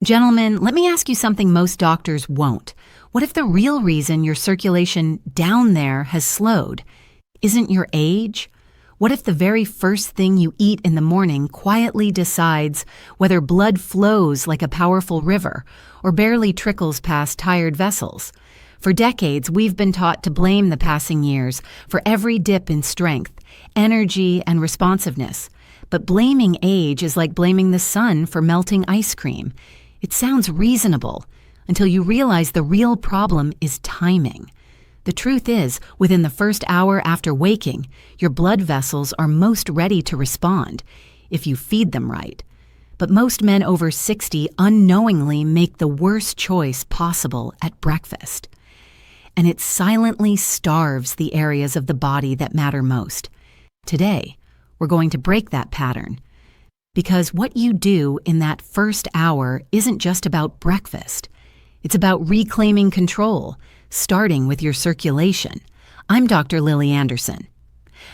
Gentlemen, let me ask you something most doctors won't. What if the real reason your circulation down there has slowed isn't your age? What if the very first thing you eat in the morning quietly decides whether blood flows like a powerful river or barely trickles past tired vessels? For decades, we've been taught to blame the passing years for every dip in strength, energy, and responsiveness. But blaming age is like blaming the sun for melting ice cream. It sounds reasonable until you realize the real problem is timing. The truth is, within the first hour after waking, your blood vessels are most ready to respond if you feed them right. But most men over 60 unknowingly make the worst choice possible at breakfast. And it silently starves the areas of the body that matter most. Today, we're going to break that pattern. Because what you do in that first hour isn't just about breakfast. It's about reclaiming control, starting with your circulation. I'm Dr. Lily Anderson.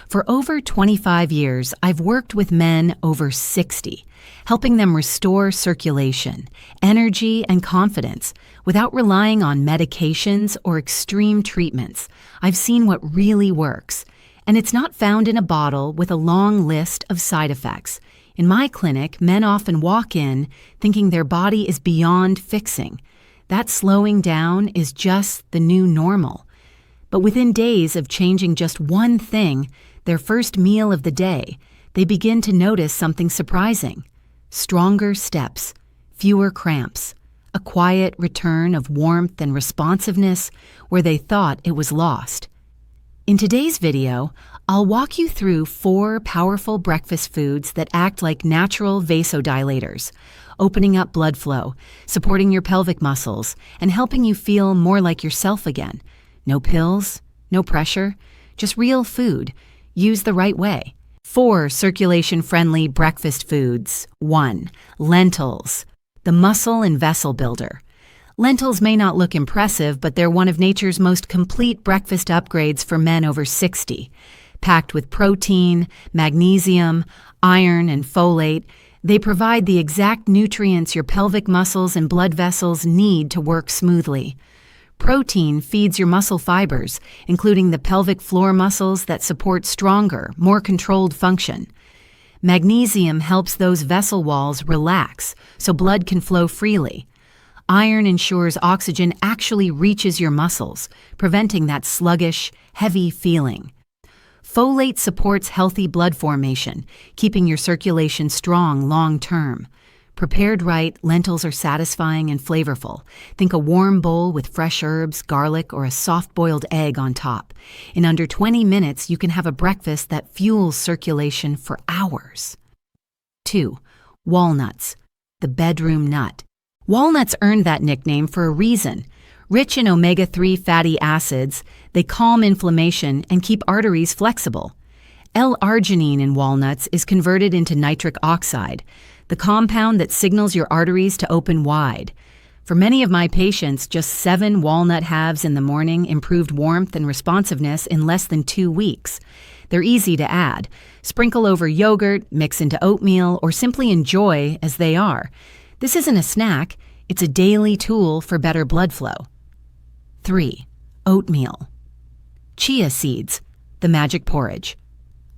For over 25 years, I've worked with men over 60, helping them restore circulation, energy, and confidence without relying on medications or extreme treatments. I've seen what really works, and it's not found in a bottle with a long list of side effects. In my clinic, men often walk in thinking their body is beyond fixing. That slowing down is just the new normal. But within days of changing just one thing, their first meal of the day, they begin to notice something surprising. Stronger steps, fewer cramps, a quiet return of warmth and responsiveness where they thought it was lost. In today's video, I'll walk you through 4 powerful breakfast foods that act like natural vasodilators, opening up blood flow, supporting your pelvic muscles, and helping you feel more like yourself again. No pills, no pressure, just real food, used the right way. 4 circulation-friendly breakfast foods. 1. Lentils, the muscle and vessel builder. Lentils may not look impressive, but they're one of nature's most complete breakfast upgrades for men over 60. Packed with protein, magnesium, iron, and folate, they provide the exact nutrients your pelvic muscles and blood vessels need to work smoothly. Protein feeds your muscle fibers, including the pelvic floor muscles that support stronger, more controlled function. Magnesium helps those vessel walls relax so blood can flow freely. Iron ensures oxygen actually reaches your muscles, preventing that sluggish, heavy feeling. Folate supports healthy blood formation, keeping your circulation strong long-term. Prepared right, lentils are satisfying and flavorful. Think a warm bowl with fresh herbs, garlic, or a soft-boiled egg on top. In under 20 minutes, you can have a breakfast that fuels circulation for hours. 2. Walnuts, the bedroom nut. Walnuts earned that nickname for a reason. Rich in omega-3 fatty acids, they calm inflammation and keep arteries flexible. L-arginine in walnuts is converted into nitric oxide, the compound that signals your arteries to open wide. For many of my patients, just 7 walnut halves in the morning improved warmth and responsiveness in less than 2 weeks. They're easy to add. Sprinkle over yogurt, mix into oatmeal, or simply enjoy as they are. This isn't a snack, it's a daily tool for better blood flow. 3. Oatmeal. Chia seeds, the magic porridge.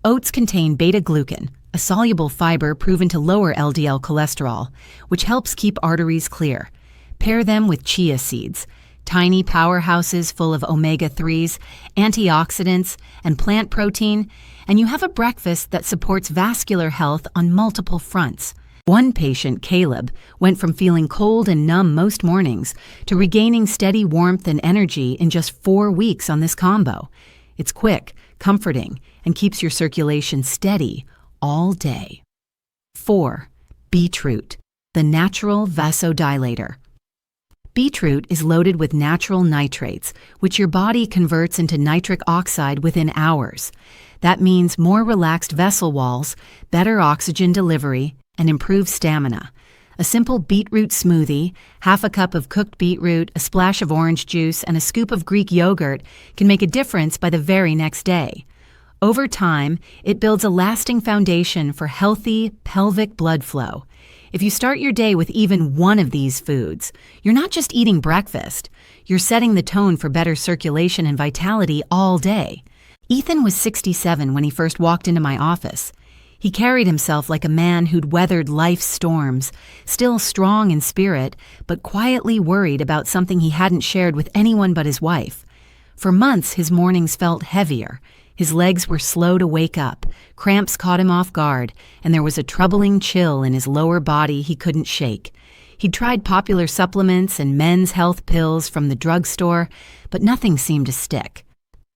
Oats contain beta-glucan, a soluble fiber proven to lower LDL cholesterol, which helps keep arteries clear. Pair them with chia seeds, tiny powerhouses full of omega-3s, antioxidants, and plant protein, and you have a breakfast that supports vascular health on multiple fronts. One patient, Caleb, went from feeling cold and numb most mornings to regaining steady warmth and energy in just 4 weeks on this combo. It's quick, comforting, and keeps your circulation steady all day. 4. Beetroot, the natural vasodilator. Beetroot is loaded with natural nitrates, which your body converts into nitric oxide within hours. That means more relaxed vessel walls, better oxygen delivery, and improved stamina. A simple beetroot smoothie, half a cup of cooked beetroot, a splash of orange juice, and a scoop of Greek yogurt can make a difference by the very next day. Over time, it builds a lasting foundation for healthy pelvic blood flow. If you start your day with even one of these foods, you're not just eating breakfast, you're setting the tone for better circulation and vitality all day. Ethan was 67 when he first walked into my office. He carried himself like a man who'd weathered life's storms, still strong in spirit, but quietly worried about something he hadn't shared with anyone but his wife. For months, his mornings felt heavier. His legs were slow to wake up, cramps caught him off guard, and there was a troubling chill in his lower body he couldn't shake. He'd tried popular supplements and men's health pills from the drugstore, but nothing seemed to stick.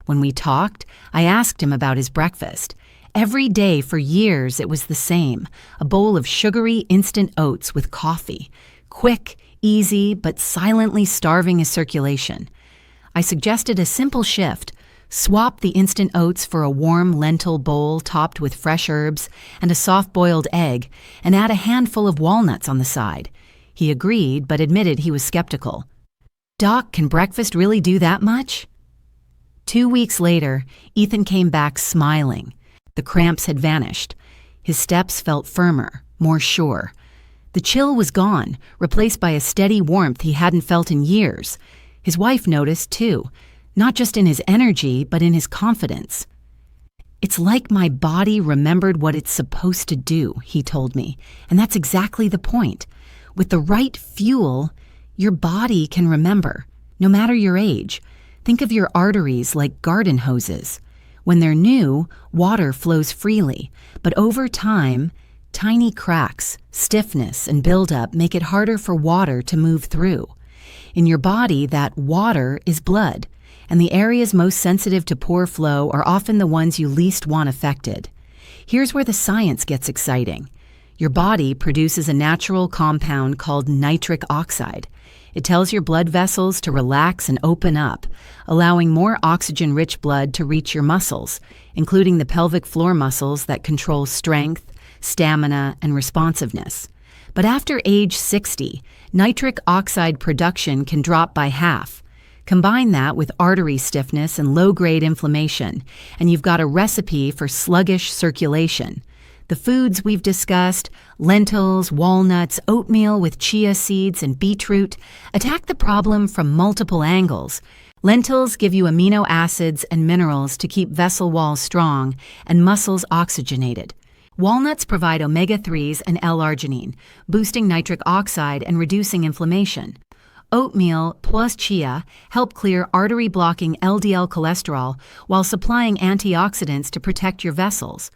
When we talked, I asked him about his breakfast. Every day for years it was the same, a bowl of sugary instant oats with coffee. Quick, easy, but silently starving his circulation. I suggested a simple shift. Swap the instant oats for a warm lentil bowl topped with fresh herbs and a soft-boiled egg, and add a handful of walnuts on the side. He agreed, but admitted he was skeptical. "Doc, can breakfast really do that much?" 2 weeks later, Ethan came back smiling. The cramps had vanished. His steps felt firmer, more sure. The chill was gone, replaced by a steady warmth he hadn't felt in years. His wife noticed, too, not just in his energy, but in his confidence. "It's like my body remembered what it's supposed to do," he told me, and that's exactly the point. With the right fuel, your body can remember, no matter your age. Think of your arteries like garden hoses. When they're new, water flows freely, but over time, tiny cracks, stiffness, and buildup make it harder for water to move through. In your body, that water is blood, and the areas most sensitive to poor flow are often the ones you least want affected. Here's where the science gets exciting. Your body produces a natural compound called nitric oxide. It tells your blood vessels to relax and open up, allowing more oxygen-rich blood to reach your muscles, including the pelvic floor muscles that control strength, stamina, and responsiveness. But after age 60, nitric oxide production can drop by half. Combine that with artery stiffness and low-grade inflammation, and you've got a recipe for sluggish circulation. The foods we've discussed, lentils, walnuts, oatmeal with chia seeds, and beetroot, attack the problem from multiple angles. Lentils give you amino acids and minerals to keep vessel walls strong and muscles oxygenated. Walnuts provide omega-3s and L-arginine, boosting nitric oxide and reducing inflammation. Oatmeal plus chia help clear artery-blocking LDL cholesterol while supplying antioxidants to protect your vessels.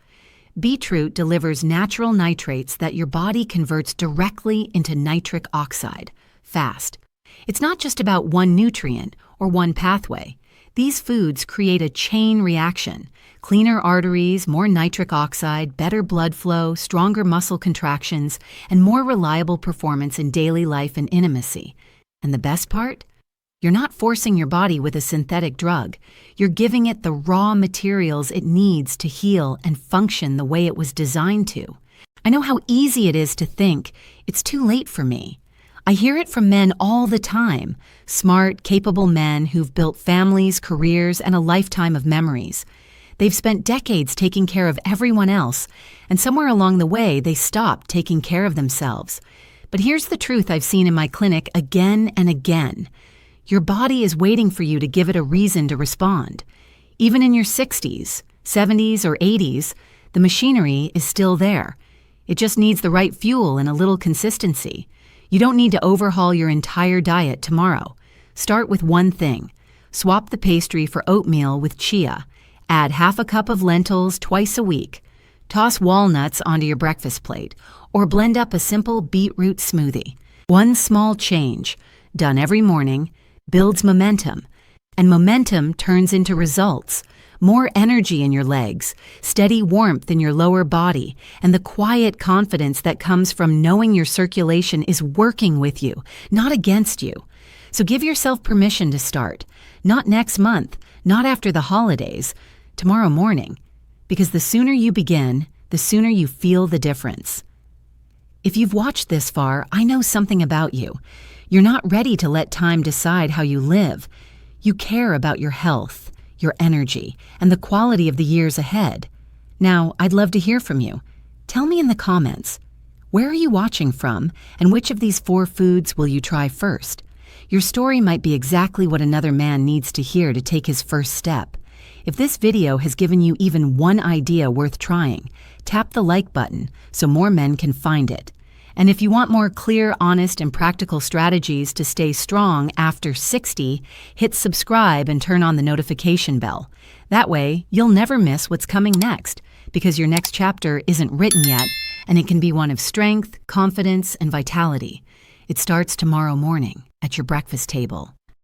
Beetroot delivers natural nitrates that your body converts directly into nitric oxide, fast. It's not just about one nutrient or one pathway. These foods create a chain reaction. Cleaner arteries, more nitric oxide, better blood flow, stronger muscle contractions, and more reliable performance in daily life and intimacy. And the best part? You're not forcing your body with a synthetic drug. You're giving it the raw materials it needs to heal and function the way it was designed to. I know how easy it is to think, it's too late for me. I hear it from men all the time, smart, capable men who've built families, careers, and a lifetime of memories. They've spent decades taking care of everyone else, and somewhere along the way, they stopped taking care of themselves. But here's the truth I've seen in my clinic again and again. Your body is waiting for you to give it a reason to respond. Even in your 60s, 70s, or 80s, the machinery is still there. It just needs the right fuel and a little consistency. You don't need to overhaul your entire diet tomorrow. Start with one thing. Swap the pastry for oatmeal with chia. Add half a cup of lentils twice a week. Toss walnuts onto your breakfast plate, or blend up a simple beetroot smoothie. One small change, done every morning, builds momentum, and momentum turns into results. More energy in your legs, steady warmth in your lower body, and the quiet confidence that comes from knowing your circulation is working with you, not against you. So give yourself permission to start. Not next month, not after the holidays, tomorrow morning. Because the sooner you begin, the sooner you feel the difference. If you've watched this far, I know something about you. You're not ready to let time decide how you live. You care about your health, your energy, and the quality of the years ahead. Now, I'd love to hear from you. Tell me in the comments, Where are you watching from, and which of these 4 foods will you try first? Your story might be exactly what another man needs to hear to take his first step. If this video has given you even one idea worth trying, tap the like button so more men can find it. And if you want more clear, honest, and practical strategies to stay strong after 60, hit subscribe and turn on the notification bell. That way, you'll never miss what's coming next, because your next chapter isn't written yet, and it can be one of strength, confidence, and vitality. It starts tomorrow morning at your breakfast table.